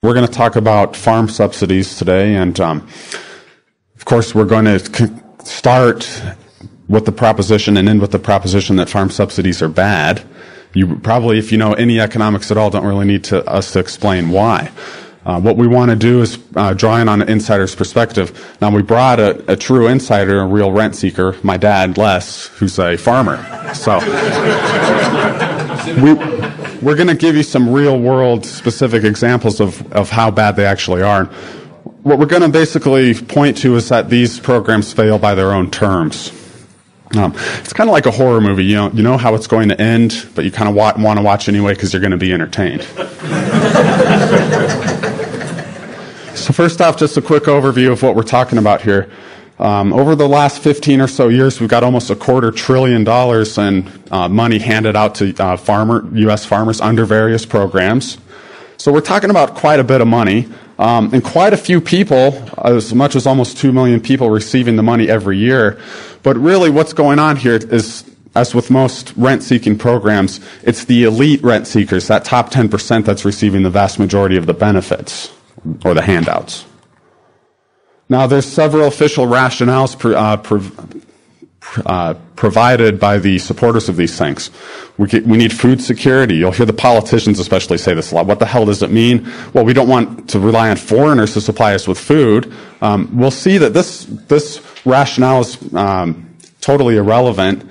We're going to talk about farm subsidies today, and of course we're going to start with the proposition and end with the proposition that farm subsidies are bad. You probably, if you know any economics at all, don't really need us to explain why. What we want to do is draw in on an insider's perspective. Now, we brought a true insider, a real rent seeker, my dad, Les, who's a farmer. So we're going to give you some real-world specific examples of how bad they actually are. What we're going to basically point to is that these programs fail by their own terms. It's kind of like a horror movie. You know how it's going to end, but you kind of want to watch anyway because you're going to be entertained. So first off, just a quick overview of what we're talking about here. Over the last 15 or so years, we've got almost $250 billion in money handed out to U.S. farmers under various programs. So we're talking about quite a bit of money, and quite a few people, as much as almost 2 million people receiving the money every year. But really what's going on here is, as with most rent-seeking programs, it's the elite rent seekers, that top 10% that's receiving the vast majority of the benefits or the handouts. Now, there's several official rationales provided by the supporters of these things. We need food security. You'll hear the politicians especially say this a lot. What the hell does it mean? Well, we don't want to rely on foreigners to supply us with food. We'll see that this rationale is totally irrelevant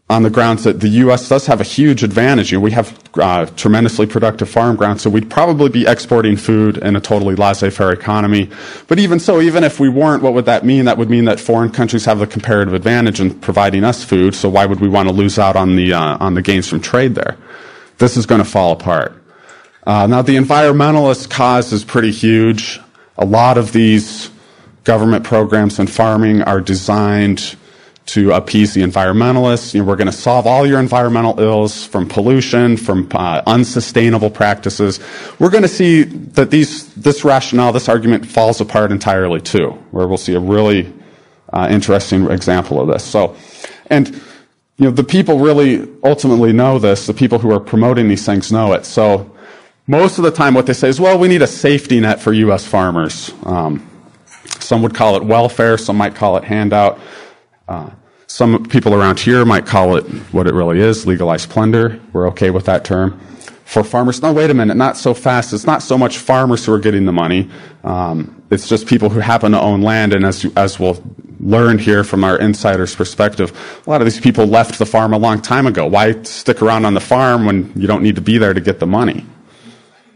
on the grounds that the U.S. does have a huge advantage. We have tremendously productive farm ground, so we'd probably be exporting food in a totally laissez-faire economy. But even so, even if we weren't, what would that mean? That would mean that foreign countries have the comparative advantage in providing us food, so why would we want to lose out on the gains from trade there? This is going to fall apart. Now, the environmentalist cause is pretty huge. A lot of these government programs in farming are designed to appease the environmentalists. We're going to solve all your environmental ills from pollution, from unsustainable practices. We're going to see that this rationale, this argument falls apart entirely too, where we'll see a really interesting example of this. So, and the people really ultimately know this. The people who are promoting these things know it. So most of the time what they say is, well, we need a safety net for U.S. farmers. Some would call it welfare. Some might call it handout. Some people around here might call it what it really is, legalized plunder. We're okay with that term. For farmers, no, wait a minute, not so fast. It's not so much farmers who are getting the money. It's just people who happen to own land, and as we'll learn here from our insider's perspective, a lot of these people left the farm a long time ago. Why stick around on the farm when you don't need to be there to get the money?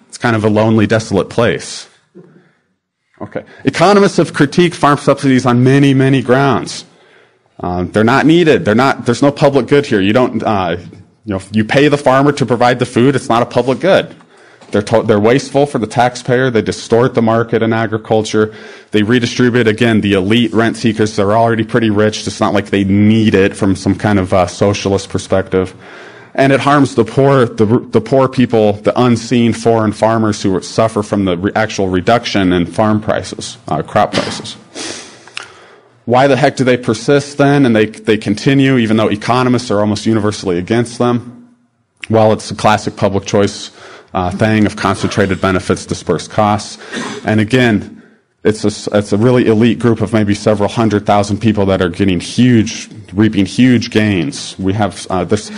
It's kind of a lonely, desolate place. Okay. Economists have critiqued farm subsidies on many, many grounds. They're not needed. There's no public good here. You don't, you pay the farmer to provide the food. It's not a public good. They're wasteful for the taxpayer. They distort the market in agriculture. They redistribute, again, the elite rent seekers. They're already pretty rich. It's not like they need it from some kind of socialist perspective. And it harms the poor people, the unseen foreign farmers who suffer from the actual reduction in farm prices, crop prices. Why the heck do they persist then, and they continue even though economists are almost universally against them? Well, it's a classic public choice thing of concentrated benefits, dispersed costs. And again, it's a really elite group of maybe several 100,000 people that are reaping huge gains. We have there's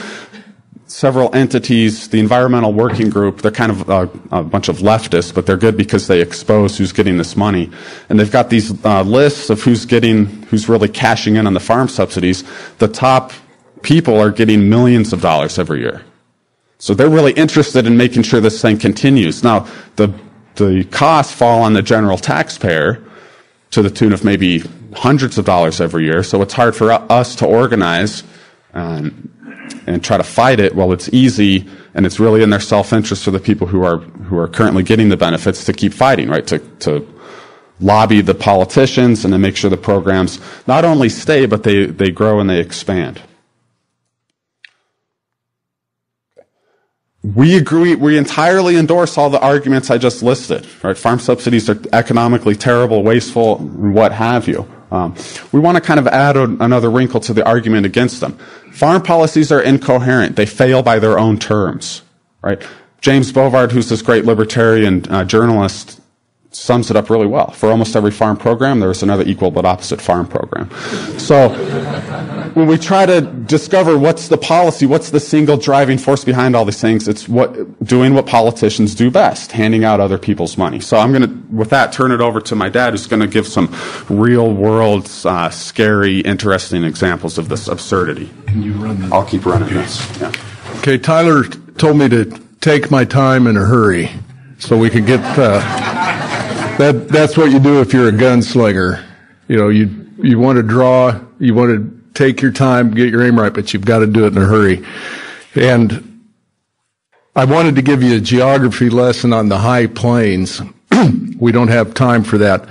several entities, the Environmental Working Group, they're kind of a bunch of leftists, but they're good because they expose who's getting this money. And they've got these lists of who's really cashing in on the farm subsidies. The top people are getting millions of dollars every year. So they're really interested in making sure this thing continues. Now, the costs fall on the general taxpayer to the tune of maybe hundreds of dollars every year, so it's hard for us to organize and try to fight it. Well, it's easy, and it's really in their self-interest for the people who are currently getting the benefits to keep fighting, right? To lobby the politicians and to make sure the programs not only stay, but they grow and they expand. We agree, we entirely endorse all the arguments I just listed, right? Farm subsidies are economically terrible, wasteful, and what have you. We want to kind of add another wrinkle to the argument against them. Farm policies are incoherent. They fail by their own terms, right? James Bovard, who's this great libertarian journalist, sums it up really well. For almost every farm program, there is another equal but opposite farm program. So when we try to discover what's the policy, what's the single driving force behind all these things, it's doing what politicians do best, handing out other people's money. So I'm going to, with that, turn it over to my dad, who's going to give some real-world, scary, interesting examples of this absurdity. Can you run this? I'll keep running this. Yeah. Okay, Tyler told me to take my time in a hurry so we can get... That's what you do if you're a gunslinger. You know, you want to draw, you want to take your time, get your aim right, but you've got to do it in a hurry. And I wanted to give you a geography lesson on the high plains. We don't have time for that.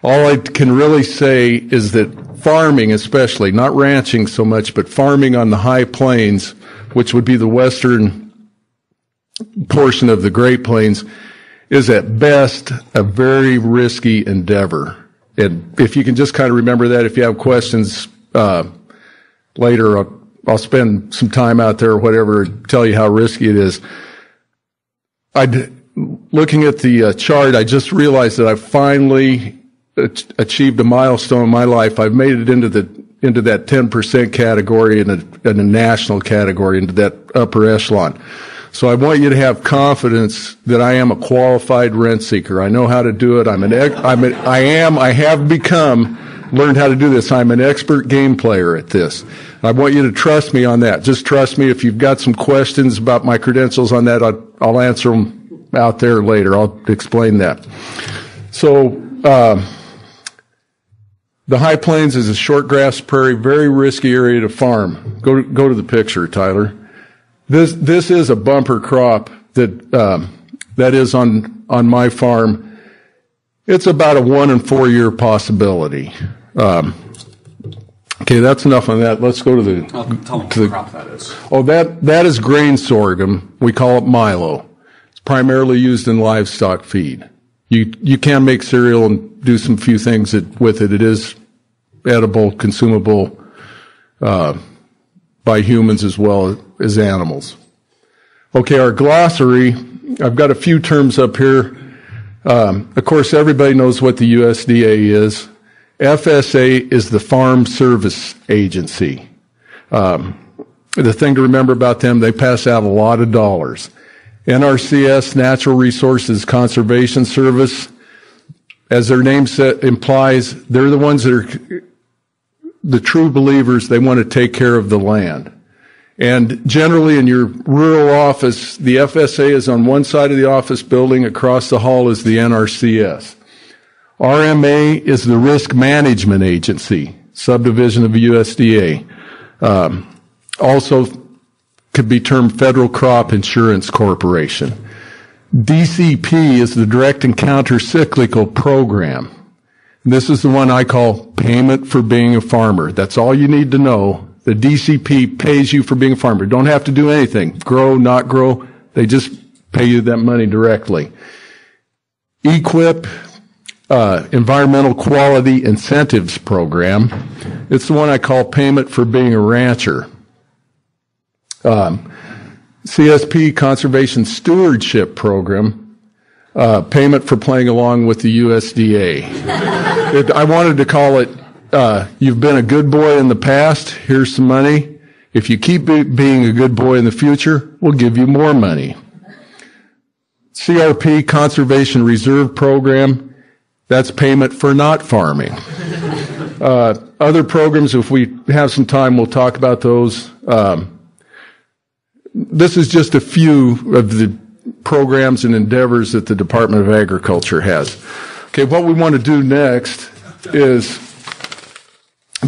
All I can really say is that farming especially, not ranching so much, but farming on the high plains, which would be the western portion of the Great Plains, is at best a very risky endeavor. And if you can just kind of remember that, if you have questions later, I'll spend some time out there or whatever, tell you how risky it is. Looking at the chart, I just realized that I finally achieved a milestone in my life. I've made it into that 10% category and a national category, into that upper echelon. So I want you to have confidence that I am a qualified rent seeker. I know how to do it. I have learned how to do this. I'm an expert game player at this. I want you to trust me on that. Just trust me. If you've got some questions about my credentials on that, I'll answer them out there later. I'll explain that. So, the High Plains is a short grass prairie, very risky area to farm. Go to the picture, Tyler. This is a bumper crop that is on my farm. It's about a 1 in 4 year possibility. Okay, that's enough on that. Let's go to the tell them what crop that is. Oh, that is grain sorghum. We call it milo. It's primarily used in livestock feed. You can make cereal and do some few things with it. It is edible, consumable by humans as well as animals. Okay, our glossary, I've got a few terms up here. Of course, everybody knows what the USDA is. FSA is the Farm Service Agency. The thing to remember about them, they pass out a lot of dollars. NRCS, Natural Resources Conservation Service, as their name implies, they're the ones that are the true believers. They want to take care of the land. And generally in your rural office, the FSA is on one side of the office building. Across the hall is the NRCS. RMA is the Risk Management Agency, subdivision of the USDA. Also could be termed Federal Crop Insurance Corporation. DCP is the Direct and Counter-Cyclical Program. This is the one I call payment for being a farmer. That's all you need to know. The DCP pays you for being a farmer. You don't have to do anything. Grow, not grow. They just pay you that money directly. EQIP, Environmental Quality Incentives Program. It's the one I call payment for being a rancher. CSP, Conservation Stewardship Program, payment for playing along with the USDA. I wanted to call it, you've been a good boy in the past, here's some money. If you keep being a good boy in the future, we'll give you more money. CRP, Conservation Reserve Program, that's payment for not farming. Other programs, if we have some time, we'll talk about those. This is just a few of the programs and endeavors that the Department of Agriculture has. Okay, what we want to do next is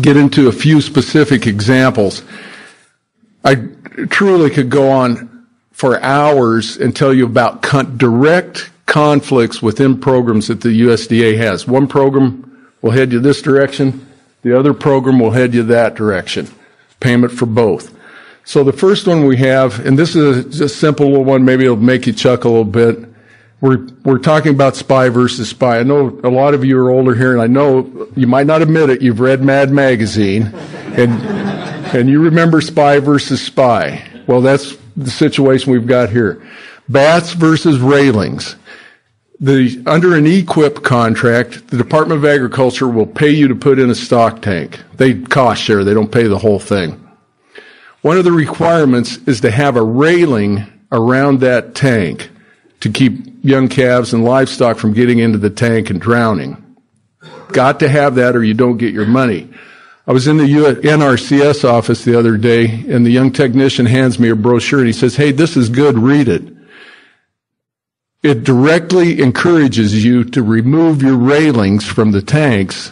get into a few specific examples. I truly could go on for hours and tell you about direct conflicts within programs that the USDA has. One program will head you this direction, the other program will head you that direction. Payment for both. So the first one we have, and this is a simple little one, maybe it'll make you chuckle a little bit. We're talking about spy versus spy. I know a lot of you are older here, and I know you might not admit it, you've read Mad Magazine, and you remember spy versus spy. Well, that's the situation we've got here. Bats versus railings. Under an EQIP contract, the Department of Agriculture will pay you to put in a stock tank. They cost share, they don't pay the whole thing. One of the requirements is to have a railing around that tank to keep young calves and livestock from getting into the tank and drowning. Got to have that or you don't get your money. I was in the NRCS office the other day, and the young technician hands me a brochure, and he says, "Hey, this is good, read it." It directly encourages you to remove your railings from the tanks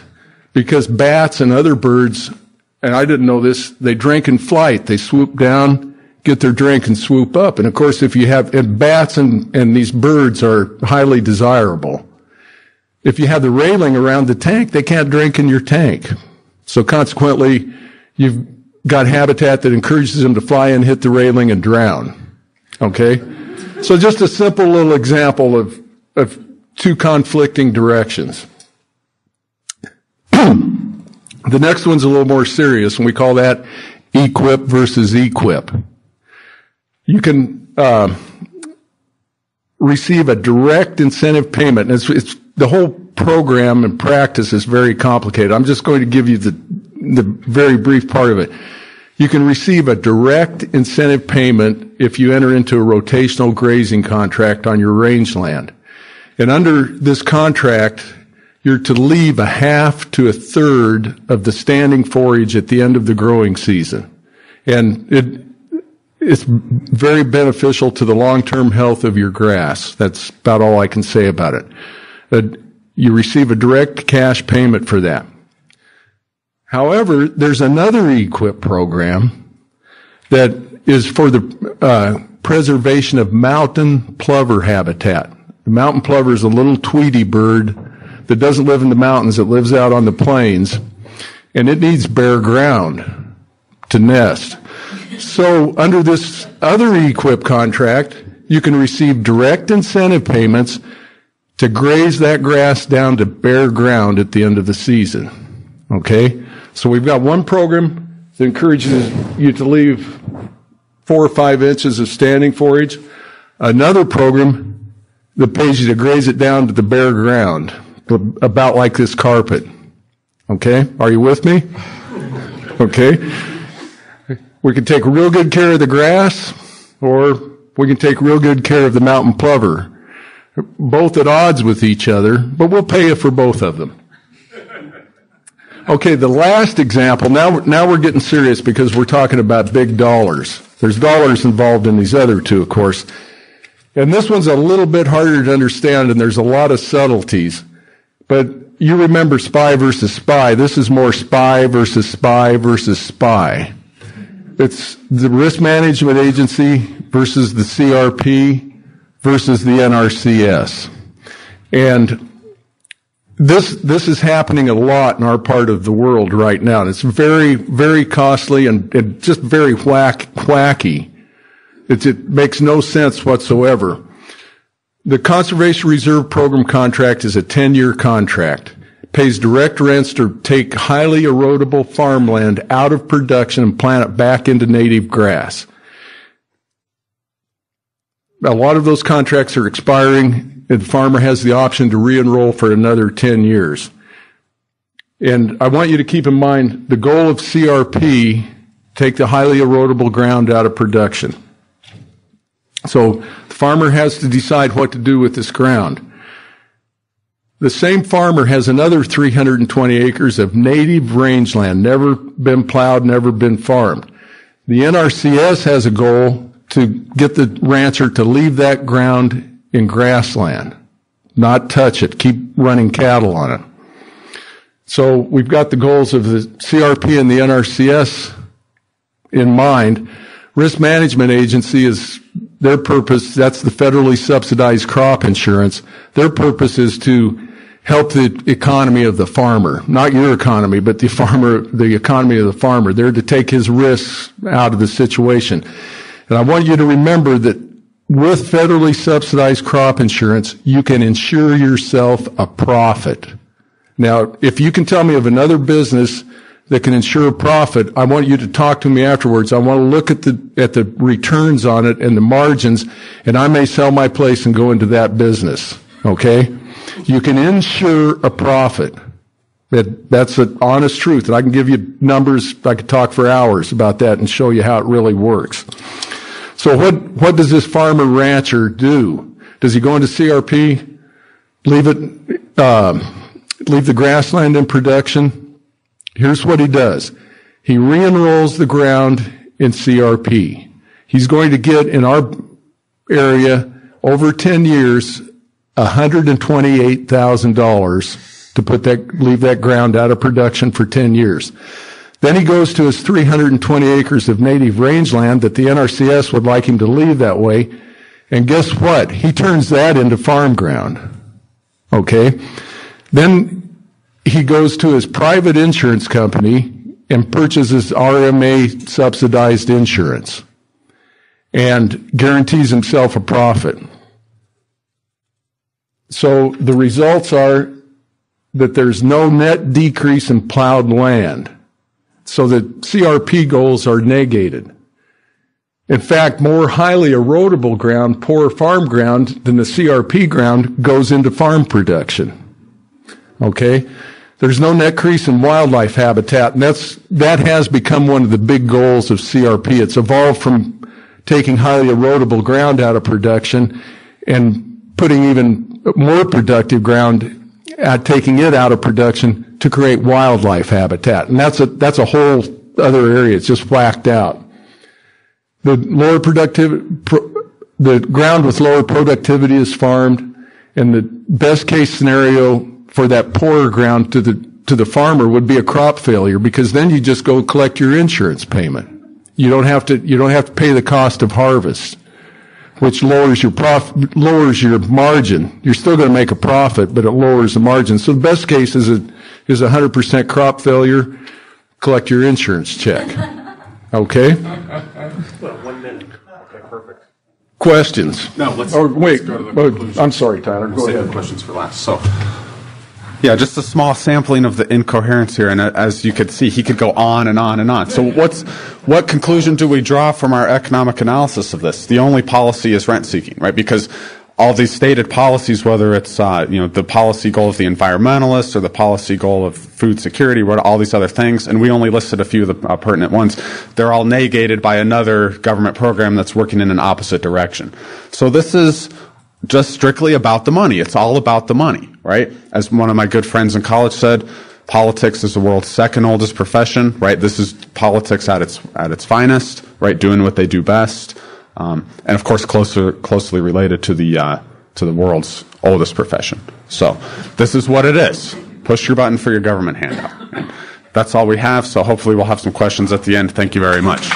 because bats and other birds, and I didn't know this, they drink in flight. They swoop down, get their drink, and swoop up. And of course, if you have, and bats and these birds are highly desirable. If you have the railing around the tank, they can't drink in your tank. So consequently, you've got habitat that encourages them to fly in, hit the railing, and drown. Okay? So just a simple little example of two conflicting directions. The next one's a little more serious, and we call that EQIP versus EQIP. You can receive a direct incentive payment. And it's the whole program and practice is very complicated. I'm just going to give you the very brief part of it. You can receive a direct incentive payment if you enter into a rotational grazing contract on your rangeland. And under this contract, you're to leave a half to a third of the standing forage at the end of the growing season. And it's very beneficial to the long-term health of your grass. That's about all I can say about it. You receive a direct cash payment for that. However, there's another EQIP program that is for the preservation of mountain plover habitat. The mountain plover is a little tweety bird that doesn't live in the mountains, it lives out on the plains, and it needs bare ground to nest. So under this other EQIP contract, you can receive direct incentive payments to graze that grass down to bare ground at the end of the season. Okay? So we've got one program that encourages you to leave 4 or 5 inches of standing forage. Another program that pays you to graze it down to the bare ground, about like this carpet. Okay? Are you with me? Okay? We can take real good care of the grass, or we can take real good care of the mountain plover. Both at odds with each other, but we'll pay you for both of them. Okay, the last example, now we're getting serious because we're talking about big dollars. There's dollars involved in these other two, of course. And this one's a little bit harder to understand, and there's a lot of subtleties. But you remember spy versus spy. This is more spy versus spy versus spy. It's the Risk Management Agency versus the CRP versus the NRCS. And this is happening a lot in our part of the world right now. And it's very, very costly and just very wacky. It makes no sense whatsoever. The Conservation Reserve Program contract is a 10-year contract. It pays direct rents to take highly erodible farmland out of production and plant it back into native grass. A lot of those contracts are expiring, and the farmer has the option to re-enroll for another 10 years. And I want you to keep in mind the goal of CRP, take the highly erodible ground out of production. So the farmer has to decide what to do with this ground. The same farmer has another 320 acres of native rangeland, never been plowed, never been farmed. The NRCS has a goal to get the rancher to leave that ground in grassland, not touch it, keep running cattle on it. So we've got the goals of the CRP and the NRCS in mind. Risk Management Agency is their purpose, that's the federally subsidized crop insurance. Their purpose is to help the economy of the farmer, not your economy, but the economy of the farmer. They're to take his risks out of the situation. And I want you to remember that with federally subsidized crop insurance, you can insure yourself a profit. Now, if you can tell me of another business that can ensure profit, I want you to talk to me afterwards. I want to look at the returns on it and the margins, and I may sell my place and go into that business. Okay? You can ensure a profit. That's an honest truth. And I can give you numbers. I could talk for hours about that and show you how it really works. So what does this farmer rancher do? Does he go into CRP? Leave the grassland in production? Here's what he does. He re-enrolls the ground in CRP. He's going to get, in our area, over 10 years, $128,000 to leave that ground out of production for 10 years. Then he goes to his 320 acres of native rangeland that the NRCS would like him to leave that way. And guess what? He turns that into farm ground. Okay? Then he goes to his private insurance company and purchases RMA subsidized insurance and guarantees himself a profit. So the results are that there's no net decrease in plowed land. So the CRP goals are negated. In fact, more highly erodible ground, poor farm ground than the CRP ground goes into farm production. Okay? There's no net decrease in wildlife habitat, and that has become one of the big goals of CRP. It's evolved from taking highly erodible ground out of production and putting even more productive ground, taking it out of production to create wildlife habitat. And that's a whole other area. It's just whacked out. The ground with lower productivity is farmed, and the best case scenario for that poorer ground to the farmer would be a crop failure, because then you just go collect your insurance payment. You don't have to pay the cost of harvest, which lowers your margin. You're still going to make a profit, but it lowers the margin. So the best case is 100% crop failure. Collect your insurance check. Okay? Well, 1 minute. Okay, perfect. Questions? No, let's go to the conclusion. I'm sorry, Tyler. Go ahead. Save the questions for last. So, yeah, just a small sampling of the incoherence here, and as you could see, he could go on and on and on. So what conclusion do we draw from our economic analysis of this? The only policy is rent seeking, right? Because all these stated policies, whether it's the policy goal of the environmentalists or the policy goal of food security, all these other things, and we only listed a few of the pertinent ones, they're all negated by another government program that's working in an opposite direction. So this is just strictly about the money. It's all about the money, right? As one of my good friends in college said, politics is the world's second oldest profession, right? This is politics at its finest, right? Doing what they do best. And of course, closely related to the world's oldest profession. So this is what it is. Push your button for your government handout. And that's all we have. So hopefully we'll have some questions at the end. Thank you very much.